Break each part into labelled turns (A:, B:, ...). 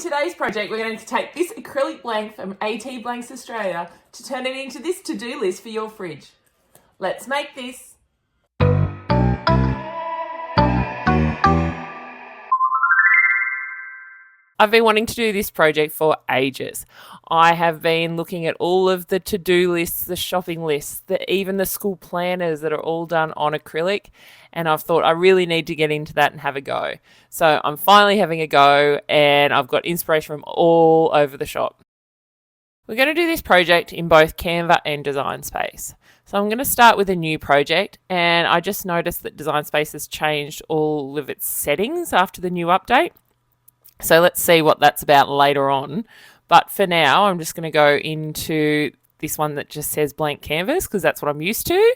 A: today's project, we're going to take this acrylic blank from AT Blanks Australia to turn it into this to-do list for your fridge. Let's make this. I've been wanting to do this project for ages. I have been looking at all of the to-do lists, the shopping lists, even the school planners that are all done on acrylic, and I've thought I really need to get into that and have a go. So I'm finally having a go, and I've got inspiration from all over the shop. We're going to do this project in both Canva and Design Space. So I'm going to start with a new project, and I just noticed that Design Space has changed all of its settings after the new update. So let's see what that's about later on. But for now, I'm just going to go into this one that just says blank canvas because that's what I'm used to.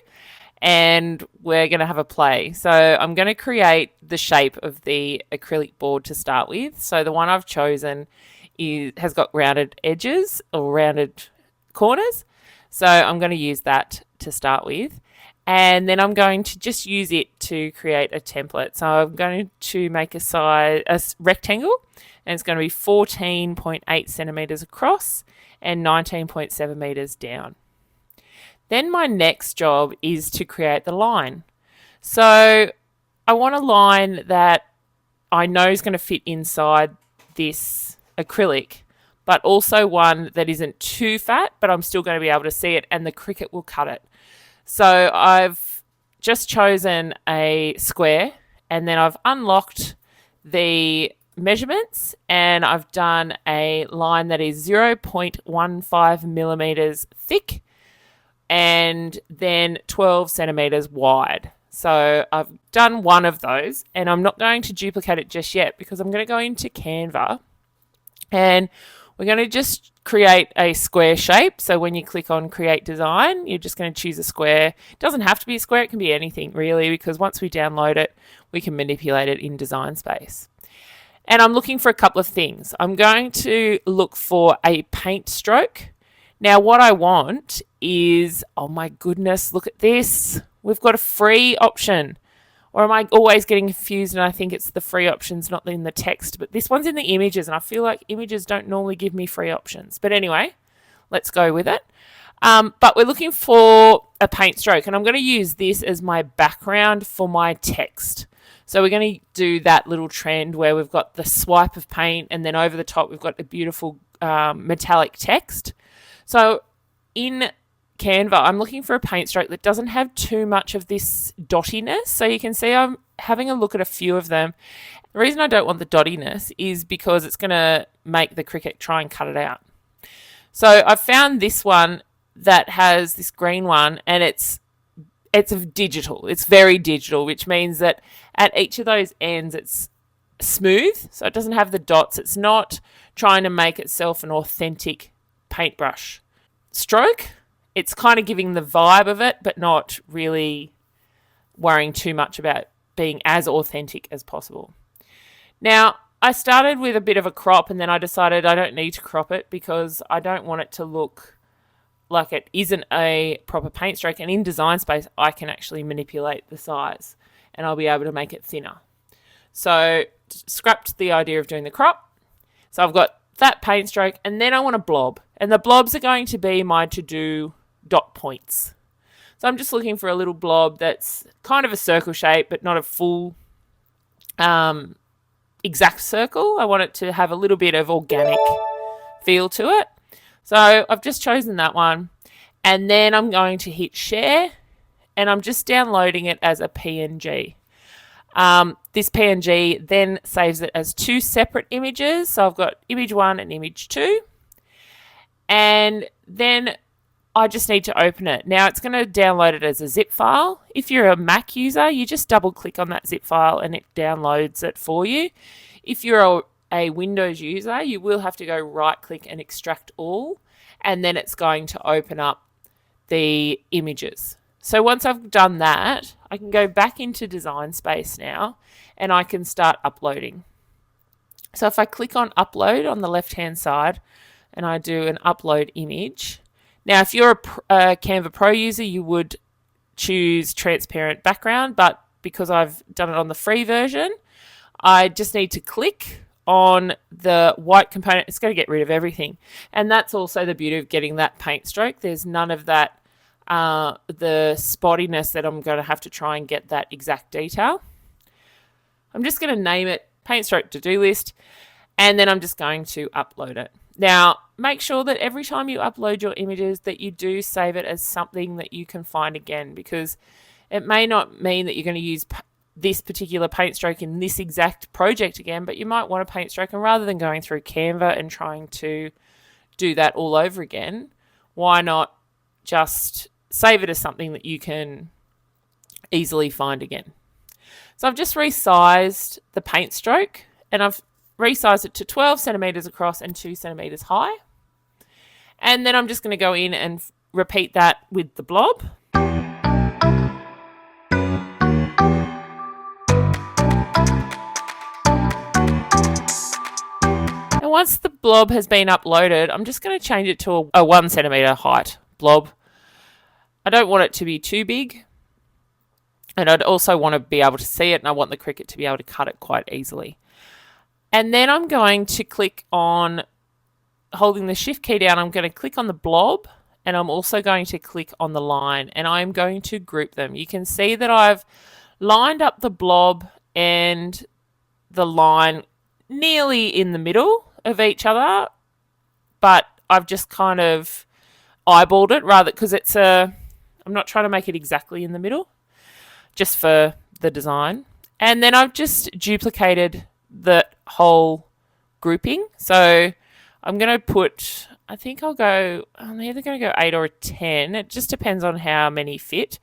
A: And we're going to have a play. So I'm going to create the shape of the acrylic board to start with. So the one I've chosen has got rounded edges or rounded corners. So I'm going to use that to start with. And then I'm going to just use it to create a template. So I'm going to make a rectangle, and it's going to be 14.8 centimeters across and 19.7 meters down. Then my next job is to create the line. So I want a line that I know is going to fit inside this acrylic, but also one that isn't too fat, but I'm still going to be able to see it and the Cricut will cut it. So I've just chosen a square, and then I've unlocked the measurements, and I've done a line that is 0.15 millimeters thick and then 12 centimeters wide. So I've done one of those, and I'm not going to duplicate it just yet because I'm going to go into Canva and we're going to just create a square shape. So when you click on Create Design, you're just going to choose a square. It doesn't have to be a square. It can be anything really, because once we download it, we can manipulate it in Design Space. And I'm looking for a couple of things. I'm going to look for a paint stroke. Now what I want is, oh my goodness, look at this. We've got a free option. Or am I always getting confused and I think it's the free options, not in the text? But this one's in the images, and I feel like images don't normally give me free options. But anyway, let's go with it. But we're looking for a paint stroke, and I'm going to use this as my background for my text. So we're going to do that little trend where we've got the swipe of paint, and then over the top we've got a beautiful metallic text. So in Canva, I'm looking for a paint stroke that doesn't have too much of this dottiness. So you can see I'm having a look at a few of them. The reason I don't want the dottiness is because it's going to make the Cricut try and cut it out. So I've found this one that has this green one, and it's digital. It's very digital, which means that at each of those ends it's smooth, so it doesn't have the dots. It's not trying to make itself an authentic paintbrush stroke. It's kind of giving the vibe of it, but not really worrying too much about being as authentic as possible. Now, I started with a bit of a crop, and then I decided I don't need to crop it because I don't want it to look like it isn't a proper paint stroke. And in Design Space, I can actually manipulate the size, and I'll be able to make it thinner. So scrapped the idea of doing the crop. So I've got that paint stroke, and then I want a blob. And the blobs are going to be my to-do dot points. So I'm just looking for a little blob that's kind of a circle shape, but not a full exact circle. I want it to have a little bit of organic feel to it. So I've just chosen that one, and then I'm going to hit share, and I'm just downloading it as a PNG. This PNG then saves it as two separate images. So I've got image 1 and image 2, and then I just need to open it. Now it's going to download it as a zip file. If you're a Mac user, you just double click on that zip file and it downloads it for you. If you're a Windows user, you will have to go right click and extract all, and then it's going to open up the images. So once I've done that, I can go back into Design Space now, and I can start uploading. So if I click on upload on the left hand side and I do an upload image. Now if you're a Canva Pro user, you would choose transparent background, but because I've done it on the free version, I just need to click on the white component, it's going to get rid of everything. And that's also the beauty of getting that paint stroke. There's none of that, the spottiness that I'm going to have to try and get that exact detail. I'm just going to name it paint stroke to-do list, and then I'm just going to upload it. Now, make sure that every time you upload your images that you do save it as something that you can find again, because it may not mean that you're going to use this particular paint stroke in this exact project again, but you might want a paint stroke, and rather than going through Canva and trying to do that all over again, why not just save it as something that you can easily find again. So I've just resized the paint stroke, and I've resized it to 12 centimeters across and 2 centimeters high. And then I'm just going to go in and repeat that with the blob. And once the blob has been uploaded, I'm just going to change it to a 1 centimeter height blob. I don't want it to be too big, and I'd also want to be able to see it, and I want the Cricut to be able to cut it quite easily. And then I'm going to click on, holding the shift key down, I'm going to click on the blob, and I'm also going to click on the line, and I'm going to group them. You can see that I've lined up the blob and the line nearly in the middle of each other, but I've just kind of eyeballed it rather, because I'm not trying to make it exactly in the middle, just for the design. And then I've just duplicated the whole grouping. So I'm going to put, I think I'm either going to go 8 or 10. It just depends on how many fit.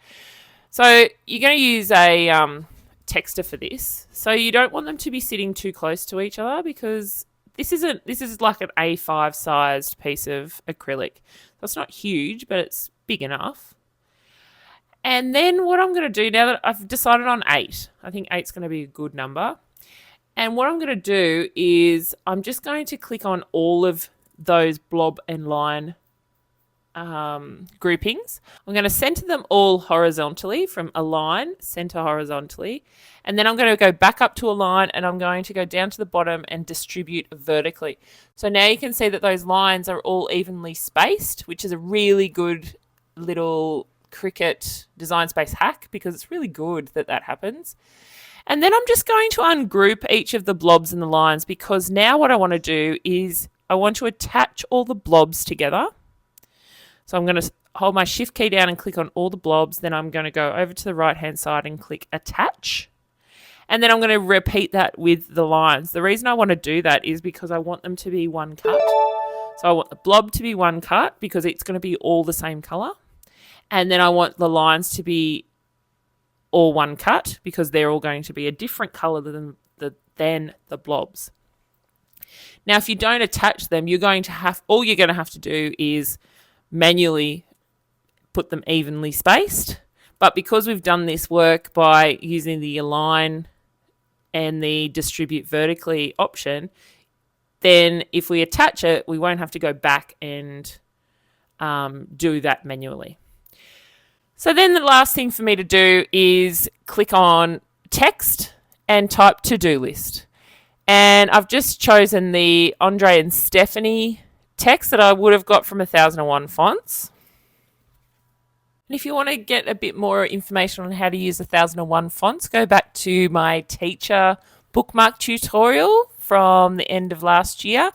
A: So you're going to use a texter for this. So you don't want them to be sitting too close to each other, because this is like an A5 sized piece of acrylic. So it's not huge, but it's big enough. And then what I'm going to do, now that I've decided on 8, I think 8's going to be a good number. And what I'm going to do is I'm just going to click on all of those blob and line groupings. I'm going to center them all horizontally, from a line, center horizontally. And then I'm going to go back up to a line, and I'm going to go down to the bottom and distribute vertically. So now you can see that those lines are all evenly spaced, which is a really good little Cricut design space hack, because it's really good that that happens. And then I'm just going to ungroup each of the blobs and the lines, because now what I want to do is I want to attach all the blobs together. So I'm going to hold my shift key down and click on all the blobs. Then I'm going to go over to the right hand side and click attach. And then I'm going to repeat that with the lines. The reason I want to do that is because I want them to be one cut. So I want the blob to be one cut, because it's going to be all the same color. And then I want the lines to be all one cut, because they're all going to be a different color than the blobs. Now, if you don't attach them, all you're going to have to do is manually put them evenly spaced. But because we've done this work by using the align and the distribute vertically option, then if we attach it, we won't have to go back and do that manually. So then the last thing for me to do is click on text and type to-do list. And I've just chosen the Andre and Stephanie text that I would have got from 1001 Fonts. And if you want to get a bit more information on how to use 1001 Fonts, go back to my teacher bookmark tutorial from the end of last year,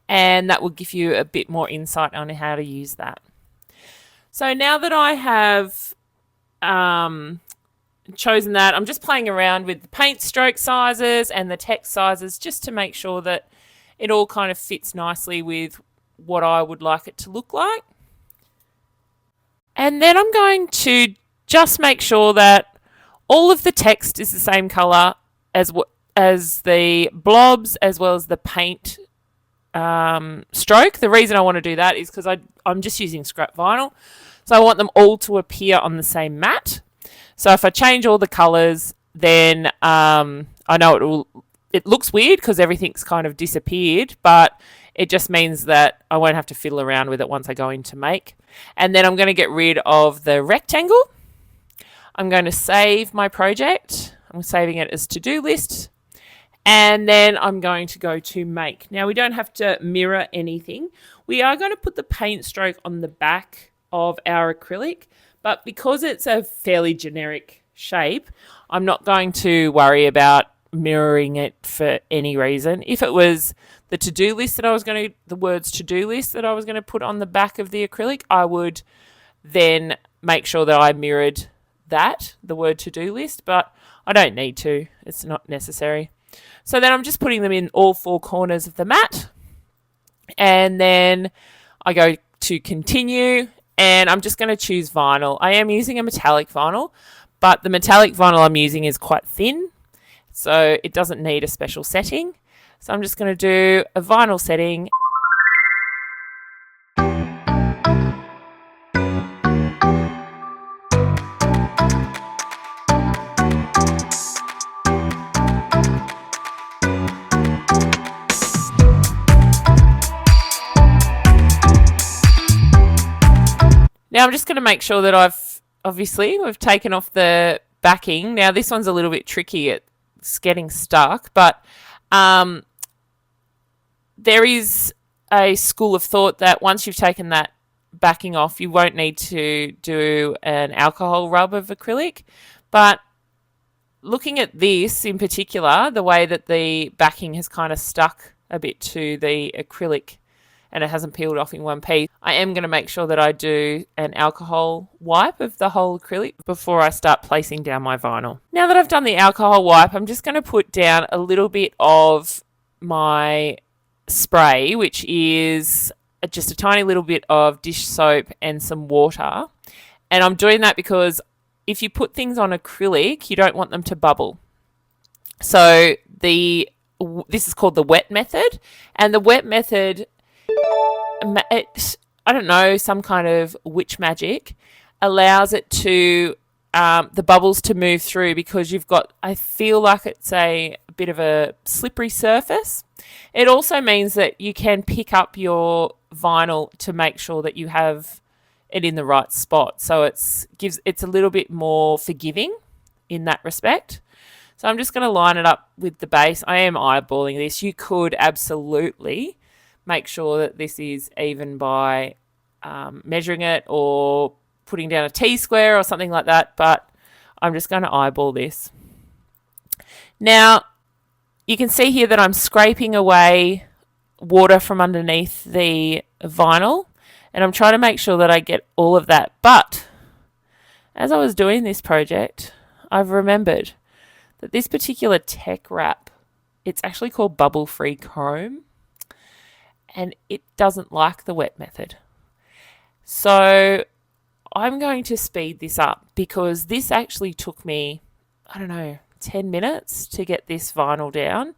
A: and that will give you a bit more insight on how to use that. So now that I have chosen that, I'm just playing around with the paint stroke sizes and the text sizes, just to make sure that it all kind of fits nicely with what I would like it to look like. And then I'm going to just make sure that all of the text is the same color as the blobs, as well as the paint stroke. The reason I want to do that is because I'm just using scrap vinyl. So I want them all to appear on the same mat. So if I change all the colors, then I know it looks weird because everything's kind of disappeared, but it just means that I won't have to fiddle around with it once I go into make. And then I'm going to get rid of the rectangle. I'm going to save my project. I'm saving it as to-do list. And then I'm going to go to make. Now, we don't have to mirror anything. We are going to put the paint stroke on the back of our acrylic, but because it's a fairly generic shape, I'm not going to worry about mirroring it for any reason. If it was the to-do list that I was going to, the words to-do list that I was going to put on the back of the acrylic, I would then make sure that I mirrored that, the word to-do list, but I don't need to. It's not necessary. So then I'm just putting them in all four corners of the mat. And then I go to continue, and I'm just going to choose vinyl. I am using a metallic vinyl, but the metallic vinyl I'm using is quite thin, so it doesn't need a special setting. So I'm just going to do a vinyl setting. Now I'm just going to make sure that we've taken off the backing. Now this one's a little bit tricky, it's getting stuck, but there is a school of thought that once you've taken that backing off, you won't need to do an alcohol rub of acrylic. But looking at this in particular, the way that the backing has kind of stuck a bit to the acrylic and it hasn't peeled off in one piece, I am going to make sure that I do an alcohol wipe of the whole acrylic before I start placing down my vinyl. Now that I've done the alcohol wipe, I'm just going to put down a little bit of my spray, which is just a tiny little bit of dish soap and some water. And I'm doing that because if you put things on acrylic, you don't want them to bubble. So this is called the wet method, and the wet method, I don't know, some kind of witch magic allows it to the bubbles to move through, because I feel like it's a bit of a slippery surface. It also means that you can pick up your vinyl to make sure that you have it in the right spot. So it's a little bit more forgiving in that respect. So I'm just going to line it up with the base. I am eyeballing this. You could absolutely make sure that this is even by measuring it or putting down a T-square or something like that, but I'm just going to eyeball this. Now, you can see here that I'm scraping away water from underneath the vinyl, and I'm trying to make sure that I get all of that. But as I was doing this project, I've remembered that this particular tech wrap, it's actually called bubble-free chrome, and it doesn't like the wet method. So I'm going to speed this up, because this actually took me, 10 minutes to get this vinyl down.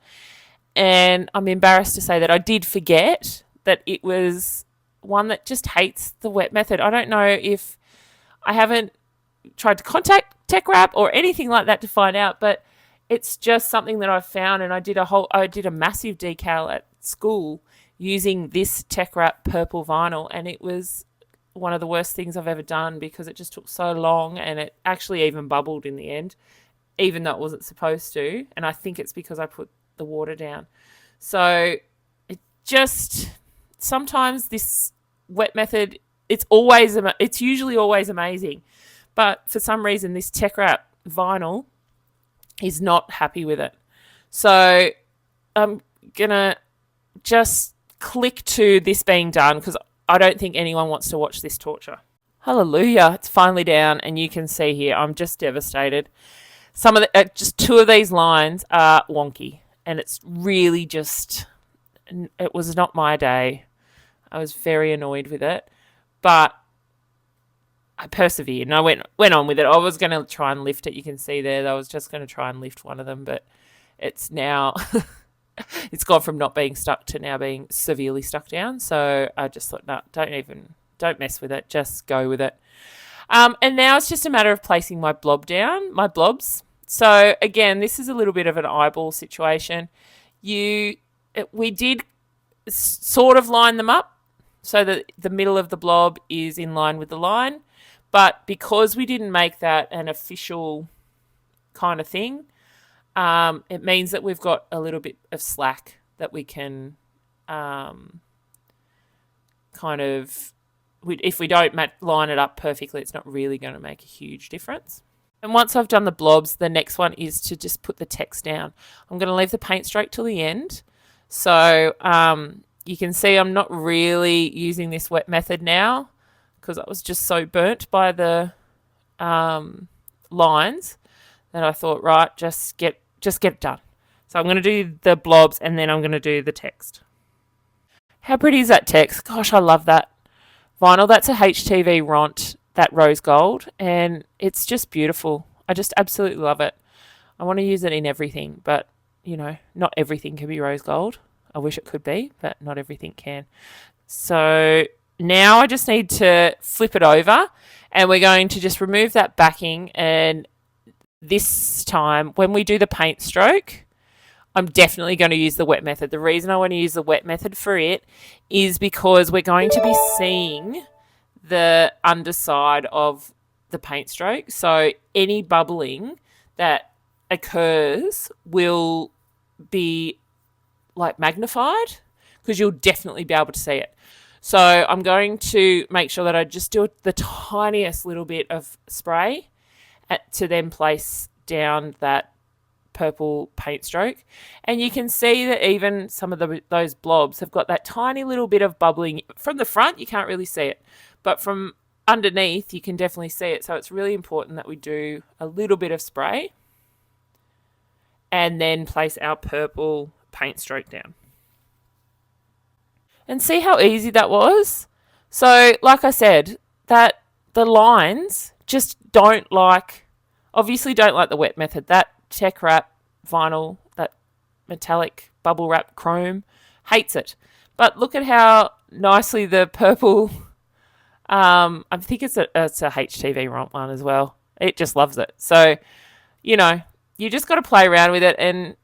A: And I'm embarrassed to say that I did forget that it was one that just hates the wet method. I don't know if I haven't tried to contact Tech Wrap or anything like that to find out, but it's just something that I've found. And I did a massive decal at school using this Tech Wrap purple vinyl, and it was one of the worst things I've ever done, because it just took so long, and it actually even bubbled in the end, even though it wasn't supposed to. And I think it's because I put the water down. So sometimes this wet method, it's usually always amazing, but for some reason this Tech Wrap vinyl is not happy with it. So I'm gonna just click to this being done, because I don't think anyone wants to watch this torture. Hallelujah, it's finally down, and you can see here I'm just devastated. Some of just two of these lines are wonky, and it's really it was not my day. I was very annoyed with it, but I persevered and I went on with it. I was going to try and lift it. You can see there, I was just going to try and lift one of them, but it's now it's gone from not being stuck to now being severely stuck down. So I just thought, no, don't mess with it. Just go with it. And now it's just a matter of placing my blobs. So again, this is a little bit of an eyeball situation. We did sort of line them up so that the middle of the blob is in line with the line. But because we didn't make that an official kind of thing, it means that we've got a little bit of slack that we can kind of, if we don't line it up perfectly, it's not really going to make a huge difference. And once I've done the blobs, the next one is to just put the text down. I'm going to leave the paint stroke till the end. So you can see I'm not really using this wet method now because I was just so burnt by the lines that I thought, right, just get it done. So I'm going to do the blobs and then I'm going to do the text. How pretty is that text? Gosh, I love that vinyl. That's a HTV Ront, that rose gold, and it's just beautiful. I just absolutely love it. I want to use it in everything, but not everything can be rose gold. I wish it could be, but not everything can. So now I just need to flip it over, and we're going to just remove that backing. And this time, when we do the paint stroke, I'm definitely going to use the wet method. The reason I want to use the wet method for it is because we're going to be seeing the underside of the paint stroke. So any bubbling that occurs will be like magnified because you'll definitely be able to see it. So I'm going to make sure that I just do the tiniest little bit of spray to then place down that purple paint stroke, and you can see that even some of those blobs have got that tiny little bit of bubbling. From the front you can't really see it, but from underneath you can definitely see it. So it's really important that we do a little bit of spray and then place our purple paint stroke down. And see how easy that was? So like I said, that the lines just obviously don't like the wet method. That tech wrap vinyl, that metallic bubble wrap chrome, hates it. But look at how nicely the purple, I think it's a HTV Ront one as well. It just loves it. So, you just got to play around with it. And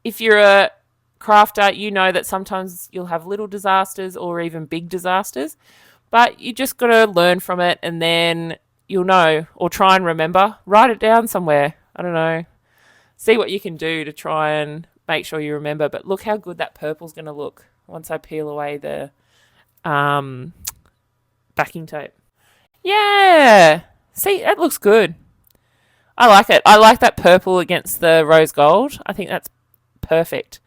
A: if you're a crafter, you know that sometimes you'll have little disasters or even big disasters. But you just got to learn from it, and then you'll know, or try and remember. Write it down somewhere. I don't know. See what you can do to try and make sure you remember. But look how good that purple's going to look once I peel away the backing tape. Yeah. See, that looks good. I like it. I like that purple against the rose gold. I think that's perfect.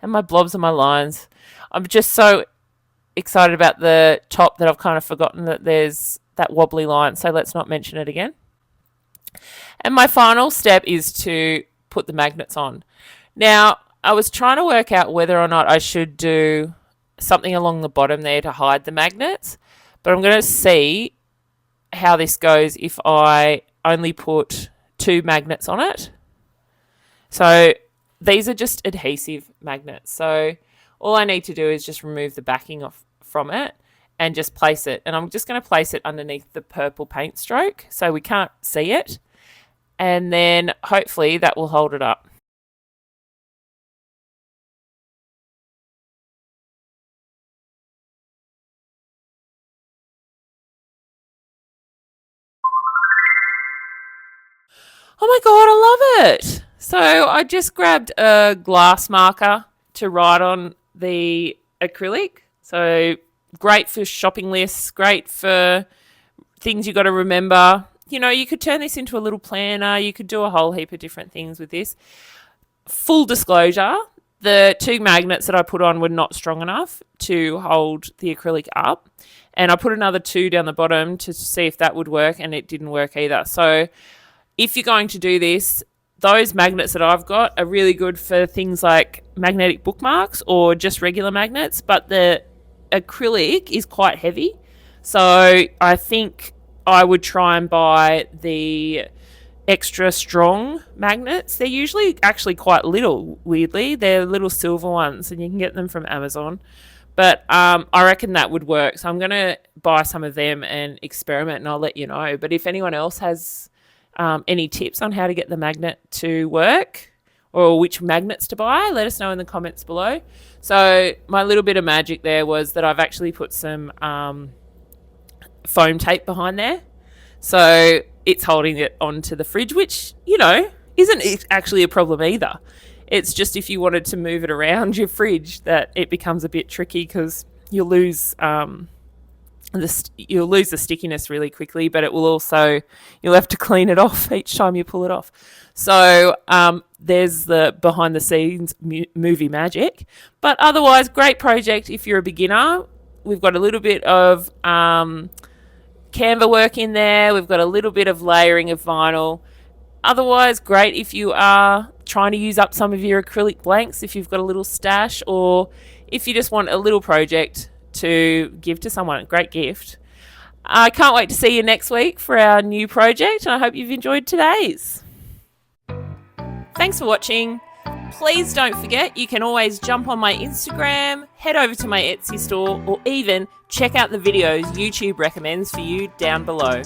A: And my blobs and my lines. I'm just so excited about the top that I've kind of forgotten that there's that wobbly line. So let's not mention it again. And my final step is to put the magnets on. Now, I was trying to work out whether or not I should do something along the bottom there to hide the magnets, but I'm going to see how this goes if I only put 2 magnets on it. So these are just adhesive magnets. So all I need to do is just remove the backing off from it and just place it. And I'm just going to place it underneath the purple paint stroke so we can't see it. And then hopefully that will hold it up. Oh my God, I love it. So I just grabbed a glass marker to write on the acrylic. So great for shopping lists, great for things you got to remember. You could turn this into a little planner. You could do a whole heap of different things with this. Full disclosure, the 2 magnets that I put on were not strong enough to hold the acrylic up. And I put another 2 down the bottom to see if that would work, and it didn't work either. So if you're going to do this, those magnets that I've got are really good for things like magnetic bookmarks or just regular magnets, but the acrylic is quite heavy. So I think I would try and buy the extra strong magnets. They're usually actually quite little, weirdly. They're little silver ones, and you can get them from Amazon. But I reckon that would work. So I'm going to buy some of them and experiment, and I'll let you know. But if anyone else has any tips on how to get the magnet to work or which magnets to buy, let us know in the comments below. So my little bit of magic there was that I've actually put some foam tape behind there. So it's holding it onto the fridge, which, isn't actually a problem either. It's just if you wanted to move it around your fridge that it becomes a bit tricky, because you'll lose you'll lose the stickiness really quickly, but it will also, you'll have to clean it off each time you pull it off. So there's the behind the scenes movie magic. But otherwise, great project if you're a beginner. We've got a little bit of Canva work in there. We've got a little bit of layering of vinyl. Otherwise, great if you are trying to use up some of your acrylic blanks, if you've got a little stash, or if you just want a little project to give to someone. A great gift. I can't wait to see you next week for our new project, and I hope you've enjoyed today's. Thanks for watching. Please don't forget, you can always jump on my Instagram, head over to my Etsy store, or even check out the videos YouTube recommends for you down below.